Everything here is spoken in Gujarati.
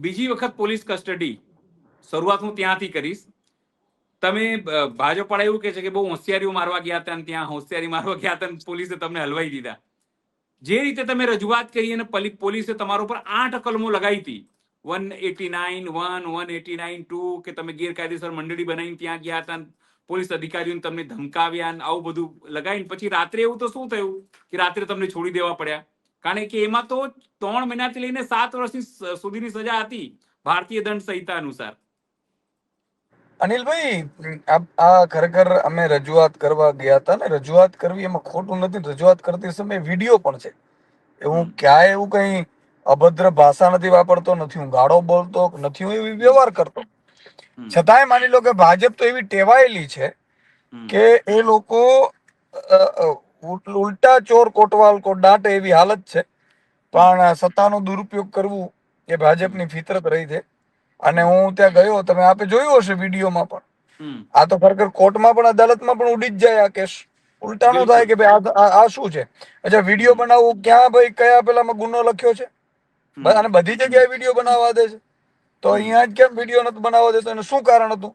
બીજી વખત પોલીસ કસ્ટડી શરૂઆત હું ત્યાંથી કરીશ. તમે ભાજપ વાળા એવું કે છે કે બહુ હોશિયારીઓ મારવા ગયા હતા, ત્યાં હોશિયારી મારવા ગયા હતા, પોલીસે તમને હલવાઈ દીધા. જે રીતે તમે રજૂઆત કરી અને પોલીસે તમારા ઉપર 8 કલમો લગાવી હતી, 189(1), 189(2), કે તમે ગેરકાયદેસર મંડળી બનાવીને ત્યાં ગયા હતા, પોલીસ અધિકારીઓને તમને ધમકાવ્યા, આવું બધું લગાવીને પછી રાત્રે એવું તો શું થયું કે રાત્રે તમને છોડી દેવા પડ્યા? કારણ કે એમાં તો 3 મહિનાથી લઈને 7 વર્ષ સુધીની સજા હતી ભારતીય દંડ સંહિતા અનુસાર. અનિલભાઈ, આ ખરેખર અમે રજૂઆત કરવા ગયા હતા ને, રજૂઆત કરવી એમાં ખોટું નથી. રજૂઆત કરતી સમયે વિડીયો પણ છે. હું ક્યાંય એવું કઈ અભદ્ર ભાષા નથી વાપરતો, નથી હું ગાળો બોલતો, નથી હું એવી વ્યવહાર કરતો. છતાંય માની લો કે ભાજપ તો એવી ટેવાયેલી છે કે એ લોકો ઉલટા ચોર કોટવાલ કો દાંટે એવી હાલત છે. પણ સત્તાનો દુરુપયોગ કરવું એ ભાજપની ફિતરત રહી છે. અને હું ત્યાં ગયો, તમે આપે જોયું હશે વિડીયોમાં પણ. આ તો ખરેખર કોર્ટમાં પણ અદાલતમાં પણ ઉડી જ જાય આ કેસ. ઉલટાનું થાય કે ભાઈ આ શું છે? અચ્છા, વિડીયો બનાવવું ક્યાં ભાઈ, કયા પેલામાં ગુનો લખ્યો છે? અને બધી જગ્યાએ વિડીયો બનાવવા દે છે. તો અહીંયા જ કેમ વિડીયો નથી બનાવવા દેતો? એનું શું કારણ હતું?